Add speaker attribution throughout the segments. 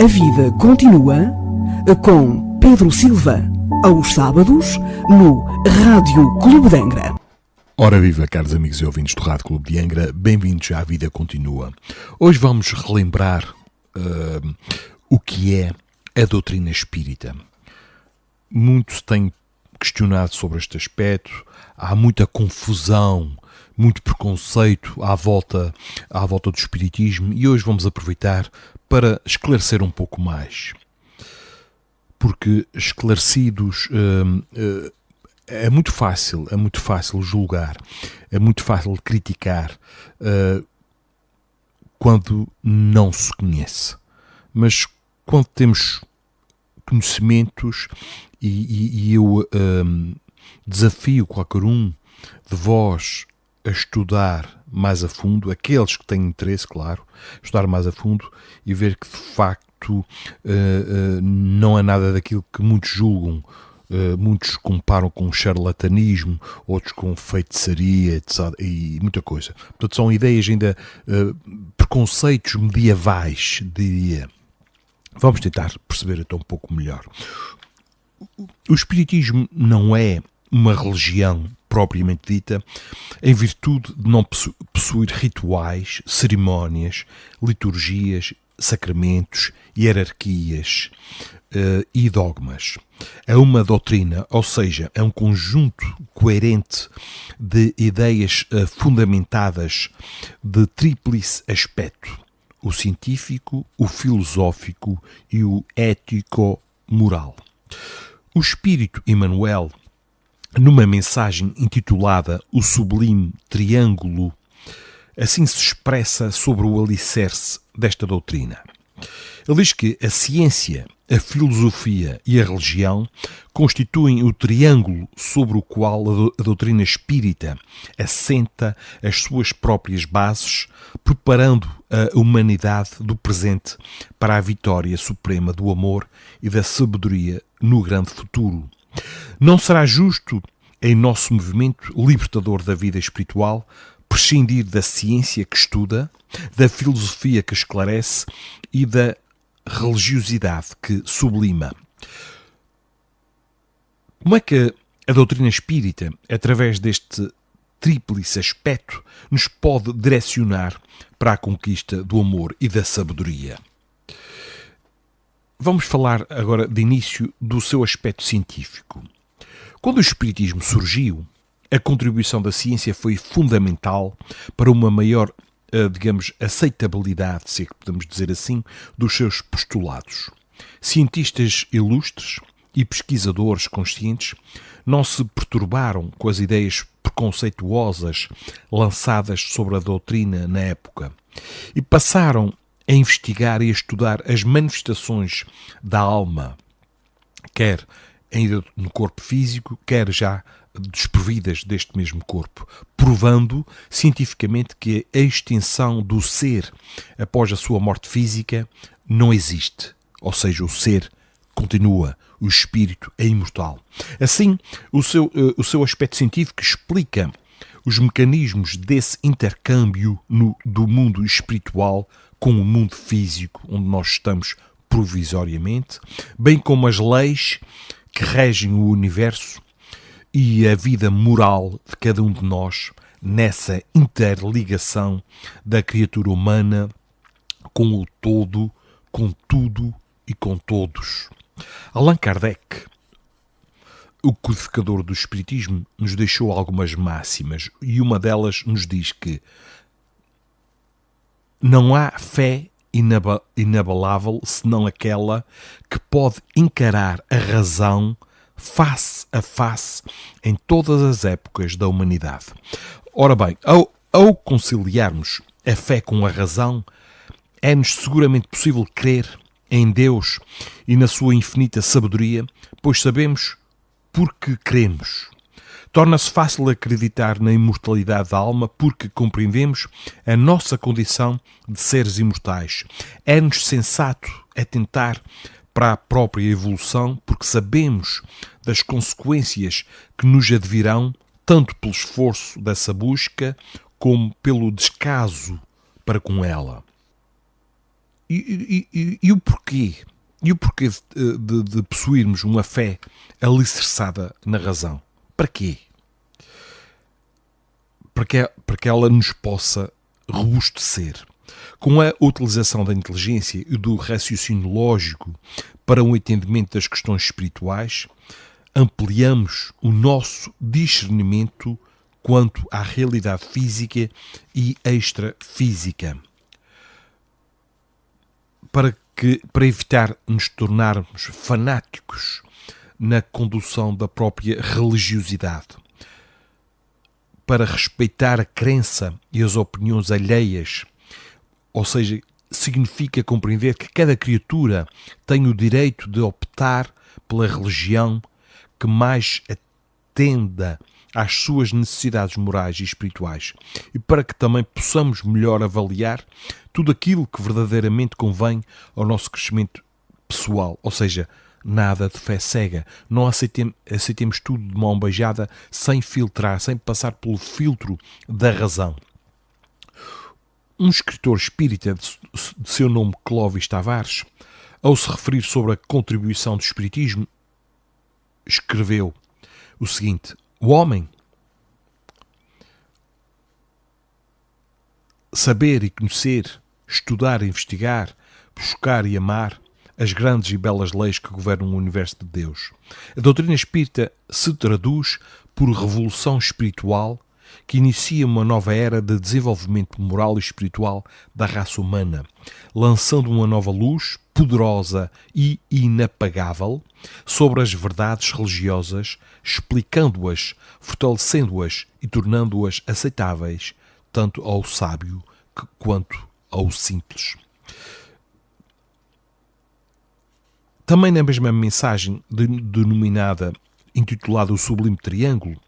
Speaker 1: A vida continua com Pedro Silva, aos sábados, no Rádio Clube de Angra.
Speaker 2: Ora viva, caros amigos e ouvintes do Rádio Clube de Angra, bem-vindos à Vida Continua. Hoje vamos relembrar o que é a doutrina espírita. Muito se tem questionado sobre este aspecto, há muita confusão, muito preconceito à volta do espiritismo e hoje vamos aproveitar para esclarecer um pouco mais. Porque esclarecidos é muito fácil julgar, é muito fácil criticar quando não se conhece. Mas quando temos conhecimentos e eu desafio qualquer um de vós a estudar mais a fundo, aqueles que têm interesse, claro, estudar mais a fundo e ver que de facto não é nada daquilo que muitos julgam. Muitos comparam com charlatanismo, outros com feitiçaria, etc, e muita coisa. Portanto, são ideias ainda, preconceitos medievais, diria. Vamos tentar perceber então um pouco melhor. O espiritismo não é uma religião propriamente dita, em virtude de não possuir rituais, cerimónias, liturgias, sacramentos, hierarquias e dogmas. É uma doutrina, ou seja, é um conjunto coerente de ideias fundamentadas de tríplice aspecto: o científico, o filosófico e o ético-moral. O Espírito Emmanuel, numa mensagem intitulada O Sublime Triângulo, assim se expressa sobre o alicerce desta doutrina. Ele diz que a ciência, a filosofia e a religião constituem o triângulo sobre o qual a doutrina espírita assenta as suas próprias bases, preparando a humanidade do presente para a vitória suprema do amor e da sabedoria no grande futuro. Não será justo, em nosso movimento libertador da vida espiritual, prescindir da ciência que estuda, da filosofia que esclarece e da religiosidade que sublima. Como é que a doutrina espírita, através deste tríplice aspecto, nos pode direcionar para a conquista do amor e da sabedoria? Vamos falar agora de início do seu aspecto científico. Quando o espiritismo surgiu, a contribuição da ciência foi fundamental para uma maior, aceitabilidade, se é que podemos dizer assim, dos seus postulados. Cientistas ilustres e pesquisadores conscientes não se perturbaram com as ideias preconceituosas lançadas sobre a doutrina na época e passaram a investigar e a estudar as manifestações da alma, quer ainda no corpo físico, quer já desprovidas deste mesmo corpo, provando cientificamente que a extinção do ser após a sua morte física não existe, ou seja, o ser continua, o espírito é imortal. Assim, o seu aspecto científico explica os mecanismos desse intercâmbio do mundo espiritual com o mundo físico, onde nós estamos provisoriamente, bem como as leis que regem o universo e a vida moral de cada um de nós nessa interligação da criatura humana com o todo, com tudo e com todos. Allan Kardec, o codificador do espiritismo, nos deixou algumas máximas e uma delas nos diz que não há fé inabalável senão aquela que pode encarar a razão face a face em todas as épocas da humanidade. Ora bem, ao conciliarmos a fé com a razão, é-nos seguramente possível crer em Deus e na sua infinita sabedoria, pois sabemos porque cremos. Torna-se fácil acreditar na imortalidade da alma porque compreendemos a nossa condição de seres imortais. É-nos sensato atentar para a própria evolução porque sabemos das consequências que nos advirão tanto pelo esforço dessa busca como pelo descaso para com ela. E o porquê? E o porquê de possuirmos uma fé alicerçada na razão? Para quê? Para que ela nos possa robustecer. Com a utilização da inteligência e do raciocínio lógico para um entendimento das questões espirituais, ampliamos o nosso discernimento quanto à realidade física e extrafísica. Para evitar nos tornarmos fanáticos na condução da própria religiosidade, para respeitar a crença e as opiniões alheias, ou seja, significa compreender que cada criatura tem o direito de optar pela religião que mais atenda às suas necessidades morais e espirituais, e para que também possamos melhor avaliar tudo aquilo que verdadeiramente convém ao nosso crescimento pessoal, ou seja, nada de fé cega. Não aceitemos tudo de mão beijada, sem filtrar, sem passar pelo filtro da razão. Um escritor espírita de seu nome Clóvis Tavares, ao se referir sobre a contribuição do espiritismo, escreveu o seguinte: o homem, saber e conhecer, estudar e investigar, buscar e amar as grandes e belas leis que governam o universo de Deus. A doutrina espírita se traduz por revolução espiritual que inicia uma nova era de desenvolvimento moral e espiritual da raça humana, lançando uma nova luz poderosa e inapagável sobre as verdades religiosas, explicando-as, fortalecendo-as e tornando-as aceitáveis tanto ao sábio quanto ao simples. Também na mesma mensagem intitulada O Sublime Triângulo,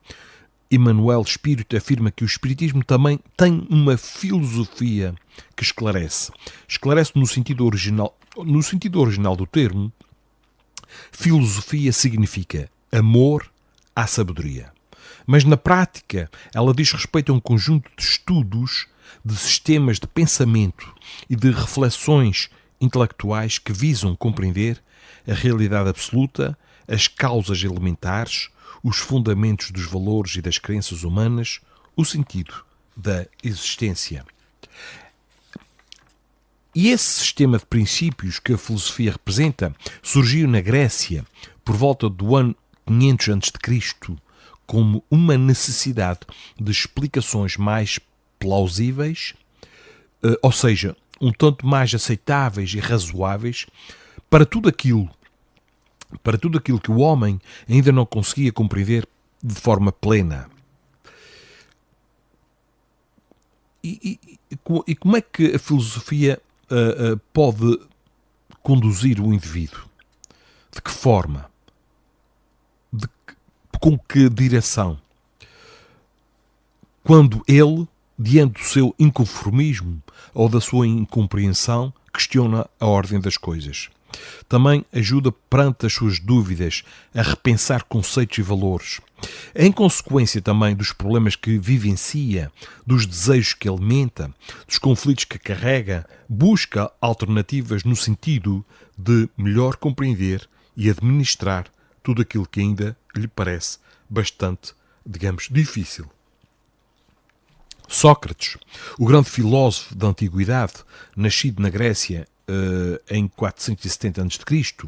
Speaker 2: Emmanuel Espírito afirma que o Espiritismo também tem uma filosofia que esclarece. Esclarece no sentido original do termo. Filosofia significa amor à sabedoria. Mas na prática ela diz respeito a um conjunto de estudos, de sistemas de pensamento e de reflexões intelectuais que visam compreender a realidade absoluta, as causas elementares, os fundamentos dos valores e das crenças humanas, o sentido da existência. E esse sistema de princípios que a filosofia representa surgiu na Grécia por volta do ano 500 a.C., como uma necessidade de explicações mais plausíveis, ou seja, um tanto mais aceitáveis e razoáveis para tudo aquilo que o homem ainda não conseguia compreender de forma plena. E como é que a filosofia pode conduzir o indivíduo? De que forma? Com que direção? Quando ele, diante do seu inconformismo ou da sua incompreensão, questiona a ordem das coisas. Também ajuda perante as suas dúvidas a repensar conceitos e valores. Em consequência também dos problemas que vivencia, dos desejos que alimenta, dos conflitos que carrega, busca alternativas no sentido de melhor compreender e administrar tudo aquilo que ainda lhe parece bastante, digamos, difícil. Sócrates, o grande filósofo da antiguidade, nascido na Grécia em 470 a.C.,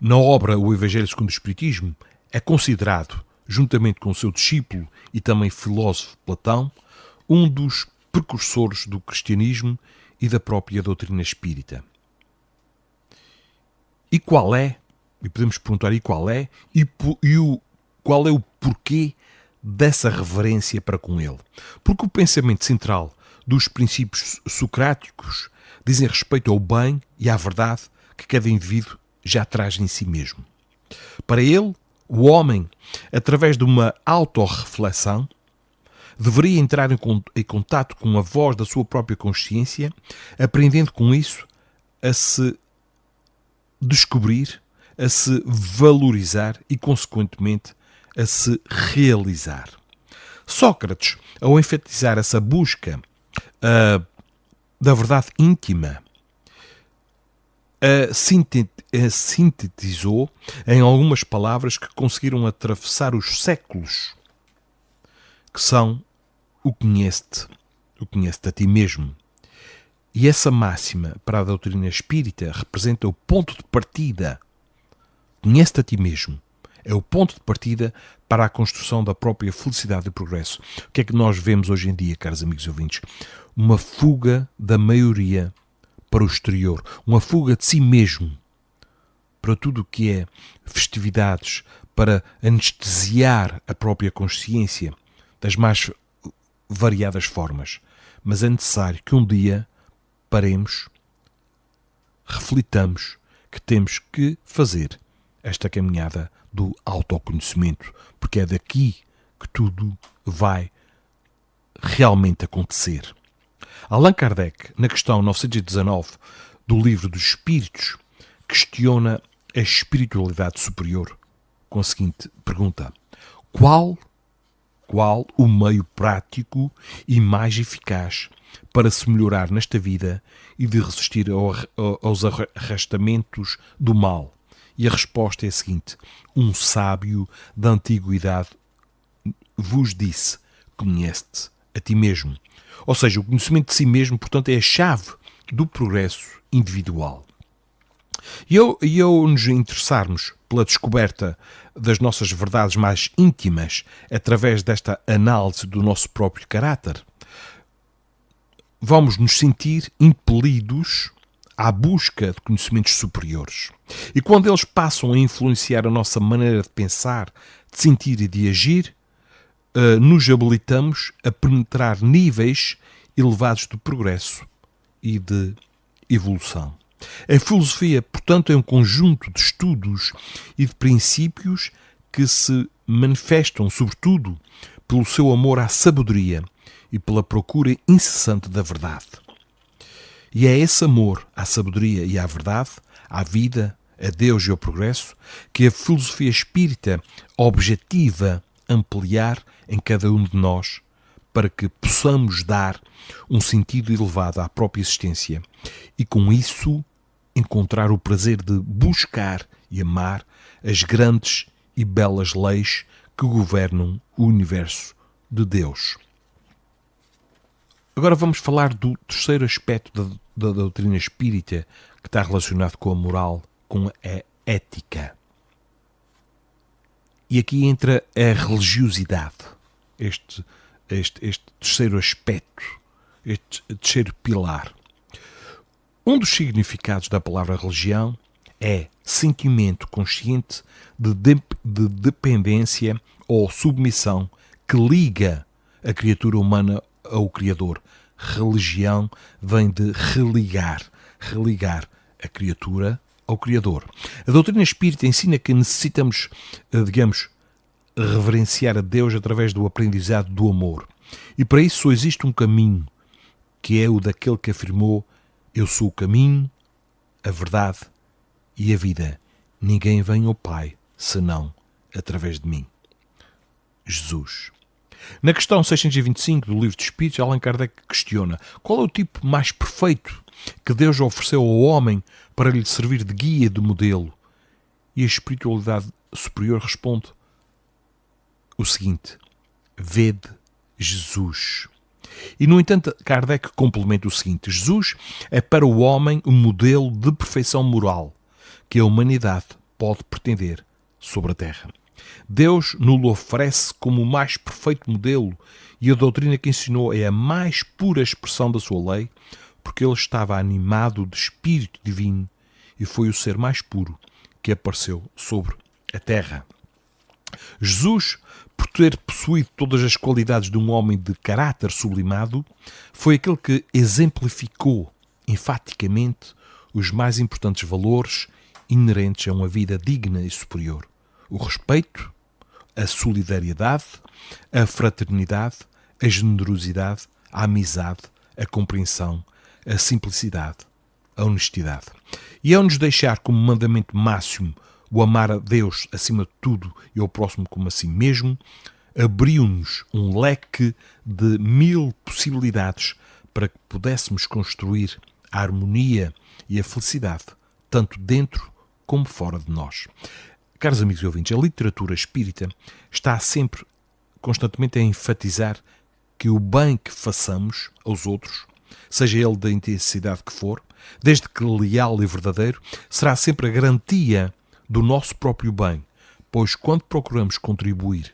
Speaker 2: na obra O Evangelho segundo o Espiritismo, é considerado, juntamente com o seu discípulo e também filósofo Platão, um dos precursores do cristianismo e da própria doutrina espírita. E qual é, e podemos perguntar qual é o porquê dessa reverência para com ele? Porque o pensamento central dos princípios socráticos dizem respeito ao bem e à verdade que cada indivíduo já traz em si mesmo. Para ele, o homem, através de uma autorreflexão, deveria entrar em contato com a voz da sua própria consciência, aprendendo com isso a se descobrir, a se valorizar e, consequentemente, a se realizar. Sócrates, ao enfatizar essa busca da verdade íntima, sintetizou em algumas palavras que conseguiram atravessar os séculos, que são o conhece-te a ti mesmo. E essa máxima para a doutrina espírita representa o ponto de partida. Conhece-te a ti mesmo. É o ponto de partida para a construção da própria felicidade e progresso. O que é que nós vemos hoje em dia, caros amigos e ouvintes? Uma fuga da maioria para o exterior, uma fuga de si mesmo, para tudo o que é festividades, para anestesiar a própria consciência das mais variadas formas. Mas é necessário que um dia paremos, reflitamos que temos que fazer esta caminhada do autoconhecimento, porque é daqui que tudo vai realmente acontecer. Allan Kardec, na questão 919 do Livro dos Espíritos, questiona a espiritualidade superior com a seguinte pergunta: Qual o meio prático e mais eficaz para se melhorar nesta vida e de resistir aos arrastamentos do mal? E a resposta é a seguinte: um sábio da antiguidade vos disse: conhece-te a ti mesmo. Ou seja, o conhecimento de si mesmo, portanto, é a chave do progresso individual. E ao nos interessarmos pela descoberta das nossas verdades mais íntimas através desta análise do nosso próprio caráter, vamos nos sentir impelidos à busca de conhecimentos superiores. E quando eles passam a influenciar a nossa maneira de pensar, de sentir e de agir, nos habilitamos a penetrar níveis elevados de progresso e de evolução. A filosofia, portanto, é um conjunto de estudos e de princípios que se manifestam, sobretudo, pelo seu amor à sabedoria e pela procura incessante da verdade. E é esse amor à sabedoria e à verdade, à vida, a Deus e ao progresso, que a filosofia espírita objetiva ampliar em cada um de nós, para que possamos dar um sentido elevado à própria existência e, com isso, encontrar o prazer de buscar e amar as grandes e belas leis que governam o universo de Deus. Agora vamos falar do terceiro aspecto da doutrina espírita, que está relacionado com a moral, com a ética. E aqui entra a religiosidade, este terceiro aspecto, este terceiro pilar. Um dos significados da palavra religião é sentimento consciente de dependência ou submissão que liga a criatura humana ao Criador. Religião vem de religar a criatura ao Criador. A doutrina espírita ensina que necessitamos, reverenciar a Deus através do aprendizado do amor. E para isso só existe um caminho, que é o daquele que afirmou: eu sou o caminho, a verdade e a vida. Ninguém vem ao Pai senão através de mim. Jesus. Na questão 625 do Livro dos Espíritos, Allan Kardec questiona: qual é o tipo mais perfeito que Deus ofereceu ao homem para lhe servir de guia, de modelo? E a espiritualidade superior responde o seguinte: vede Jesus. E, no entanto, Kardec complementa o seguinte: Jesus é para o homem um modelo de perfeição moral que a humanidade pode pretender sobre a Terra. Deus nos oferece como o mais perfeito modelo, e a doutrina que ensinou é a mais pura expressão da sua lei, porque ele estava animado de espírito divino e foi o ser mais puro que apareceu sobre a Terra. Jesus, por ter possuído todas as qualidades de um homem de caráter sublimado, foi aquele que exemplificou enfaticamente os mais importantes valores inerentes a uma vida digna e superior: o respeito, a solidariedade, a fraternidade, a generosidade, a amizade, a compreensão, a simplicidade, a honestidade. E ao nos deixar como mandamento máximo o amar a Deus acima de tudo e ao próximo como a si mesmo, abriu-nos um leque de 1000 possibilidades para que pudéssemos construir a harmonia e a felicidade, tanto dentro como fora de nós. Caros amigos e ouvintes, a literatura espírita está sempre, constantemente a enfatizar que o bem que façamos aos outros, seja ele da intensidade que for, desde que leal e verdadeiro, será sempre a garantia do nosso próprio bem, pois quando procuramos contribuir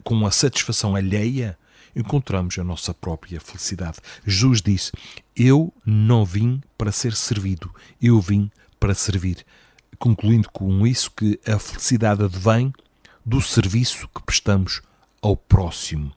Speaker 2: com a satisfação alheia, encontramos a nossa própria felicidade. Jesus disse: eu não vim para ser servido, eu vim para servir. Concluindo com isso que a felicidade advém do serviço que prestamos ao próximo.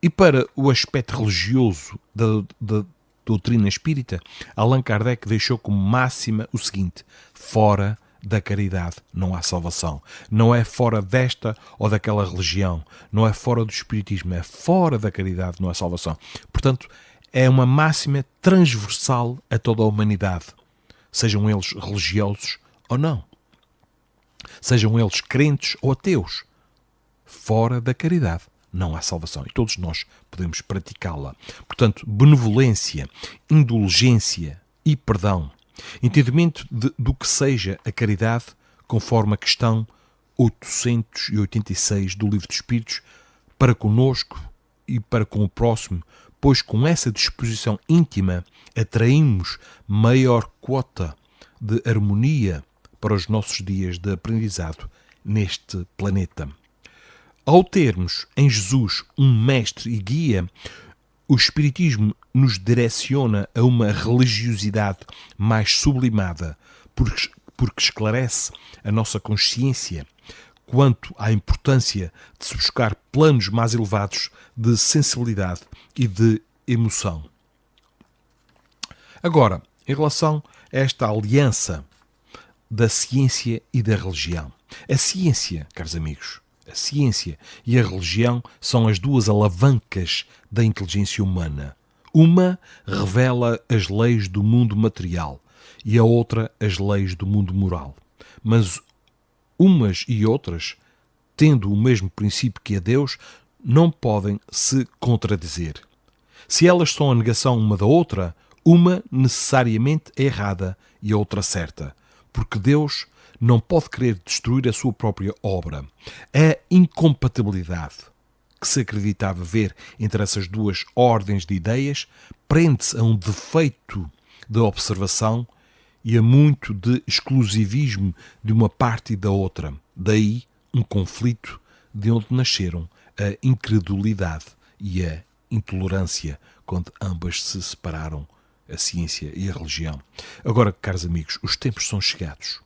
Speaker 2: E para o aspecto religioso da doutrina espírita, Allan Kardec deixou como máxima o seguinte: fora da caridade não há salvação. Não é fora desta ou daquela religião, não é fora do espiritismo, é fora da caridade não há salvação. Portanto, é uma máxima transversal a toda a humanidade, sejam eles religiosos ou não, sejam eles crentes ou ateus. Fora da caridade não há salvação e todos nós podemos praticá-la. Portanto, benevolência, indulgência e perdão, entendimento do que seja a caridade, conforme a questão 886 do Livro dos Espíritos, para conosco e para com o próximo, pois com essa disposição íntima atraímos maior quota de harmonia para os nossos dias de aprendizado neste planeta. Ao termos em Jesus um mestre e guia, o Espiritismo nos direciona a uma religiosidade mais sublimada, porque esclarece a nossa consciência quanto à importância de se buscar planos mais elevados de sensibilidade e de emoção. Agora, em relação a esta aliança da ciência e da religião. A ciência, caros amigos, a ciência e a religião são as duas alavancas da inteligência humana. Uma revela as leis do mundo material e a outra as leis do mundo moral. Mas umas e outras, tendo o mesmo princípio que a Deus, não podem se contradizer. Se elas são a negação uma da outra, uma necessariamente é errada e a outra certa, porque Deus não pode querer destruir a sua própria obra. A incompatibilidade que se acreditava ver entre essas duas ordens de ideias prende-se a um defeito de observação e a muito de exclusivismo de uma parte e da outra. Daí um conflito de onde nasceram a incredulidade e a intolerância quando ambas se separaram, a ciência e a religião. Agora, caros amigos, os tempos são chegados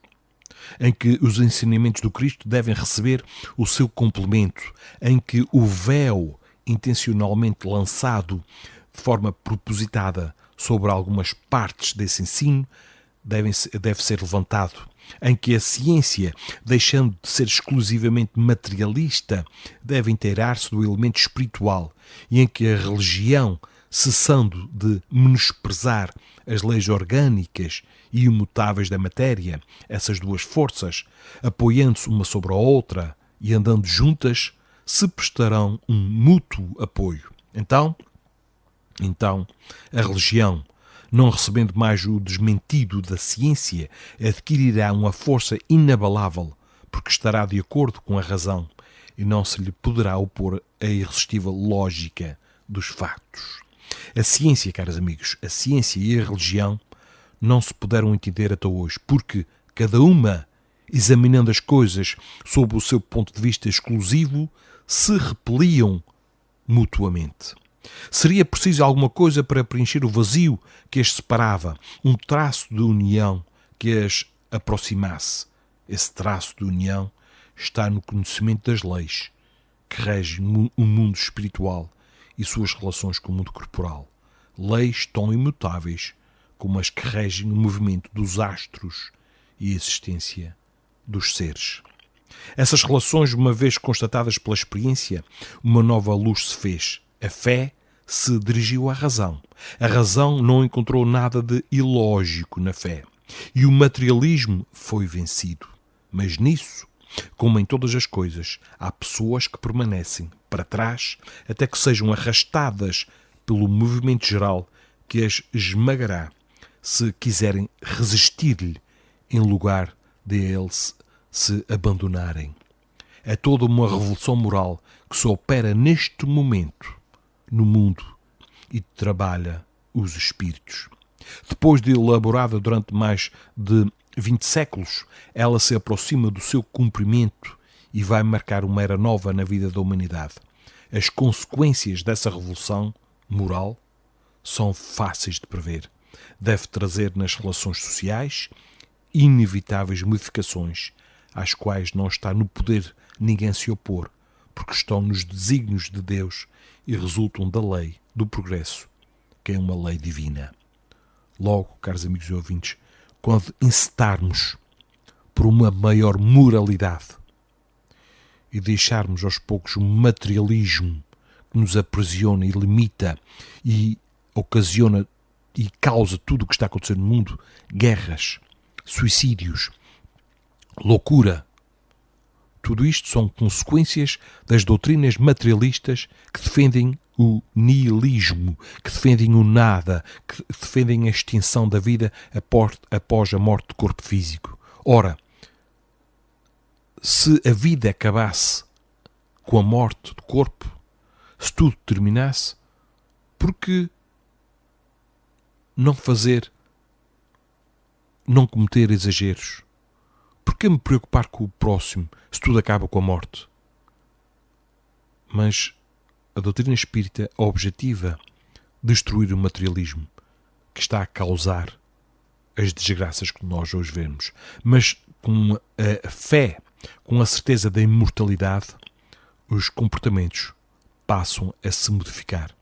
Speaker 2: em que os ensinamentos do Cristo devem receber o seu complemento, em que o véu intencionalmente lançado de forma propositada sobre algumas partes desse ensino deve ser levantado, em que a ciência, deixando de ser exclusivamente materialista, deve inteirar-se do elemento espiritual e em que a religião, cessando de menosprezar as leis orgânicas e imutáveis da matéria, essas duas forças, apoiando-se uma sobre a outra e andando juntas, se prestarão um mútuo apoio. Então, a religião, não recebendo mais o desmentido da ciência, adquirirá uma força inabalável, porque estará de acordo com a razão e não se lhe poderá opor a irresistível lógica dos factos. A ciência, caros amigos, a ciência e a religião não se puderam entender até hoje, porque cada uma, examinando as coisas sob o seu ponto de vista exclusivo, se repeliam mutuamente. Seria preciso alguma coisa para preencher o vazio que as separava, um traço de união que as aproximasse. Esse traço de união está no conhecimento das leis que regem o mundo espiritual e suas relações com o mundo corporal. Leis tão imutáveis como as que regem o movimento dos astros e a existência dos seres. Essas relações, uma vez constatadas pela experiência, uma nova luz se fez. A fé se dirigiu à razão. A razão não encontrou nada de ilógico na fé. E o materialismo foi vencido. Mas nisso, como em todas as coisas, há pessoas que permanecem para trás até que sejam arrastadas pelo movimento geral que as esmagará, se quiserem resistir-lhe em lugar de ele se abandonarem. É toda uma revolução moral que se opera neste momento no mundo e trabalha os espíritos. Depois de elaborada durante mais de 20 séculos, ela se aproxima do seu cumprimento e vai marcar uma era nova na vida da humanidade. As consequências dessa revolução moral são fáceis de prever. Deve trazer nas relações sociais inevitáveis modificações às quais não está no poder ninguém se opor, porque estão nos desígnios de Deus e resultam da lei do progresso, que é uma lei divina. Logo, caros amigos e ouvintes, quando incitarmos por uma maior moralidade e deixarmos aos poucos o materialismo que nos aprisiona e limita e ocasiona e causa tudo o que está acontecendo no mundo, guerras, suicídios, loucura, tudo isto são consequências das doutrinas materialistas que defendem o nihilismo, que defendem o nada, que defendem a extinção da vida após a morte do corpo físico. Ora, se a vida acabasse com a morte do corpo, se tudo terminasse, por que não cometer exageros? Por que me preocupar com o próximo se tudo acaba com a morte? Mas a doutrina espírita objetiva destruir o materialismo que está a causar as desgraças que nós hoje vemos. Mas com a fé, com a certeza da imortalidade, os comportamentos passam a se modificar.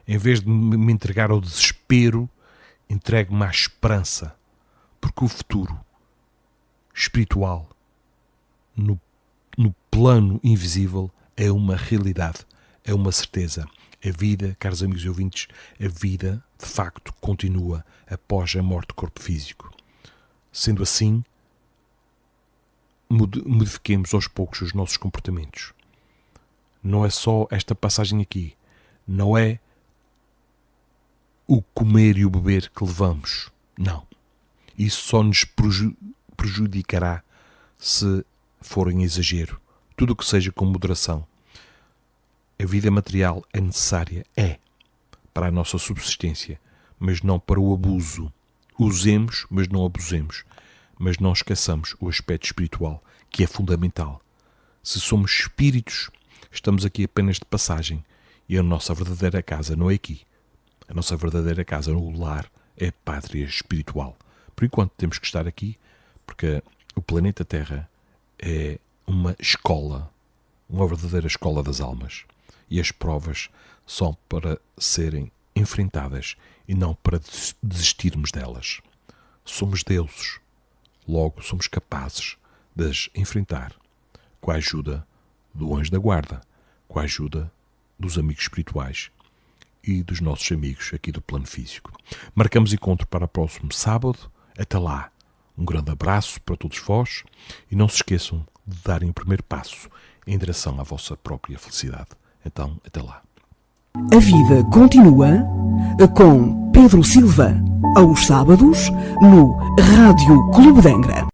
Speaker 2: Em vez de me entregar ao desespero, entrego-me à esperança, porque o futuro espiritual no plano invisível é uma realidade, é uma certeza. A vida, caros amigos e ouvintes, a vida de facto continua após a morte do corpo físico. Sendo assim, modifiquemos aos poucos os nossos comportamentos. Não é só esta passagem aqui, não é o comer e o beber que levamos, não. Isso só nos prejudicará se for em exagero. Tudo o que seja com moderação. A vida material é necessária, para a nossa subsistência, mas não para o abuso. Usemos, mas não abusemos. Mas não esqueçamos o aspecto espiritual, que é fundamental. Se somos espíritos, estamos aqui apenas de passagem e a nossa verdadeira casa não é aqui. A nossa verdadeira casa, o lar, é a pátria espiritual. Por enquanto temos que estar aqui, porque o planeta Terra é uma escola, uma verdadeira escola das almas. E as provas são para serem enfrentadas e não para desistirmos delas. Somos deuses, logo somos capazes de as enfrentar com a ajuda do anjo da guarda, com a ajuda dos amigos espirituais e dos nossos amigos aqui do plano físico. Marcamos encontro para o próximo sábado. Até lá, um grande abraço para todos vós e não se esqueçam de darem o primeiro passo em direção à vossa própria felicidade. Então, até lá.
Speaker 1: A vida continua com Pedro Silva, aos sábados, no Rádio Clube de Angra.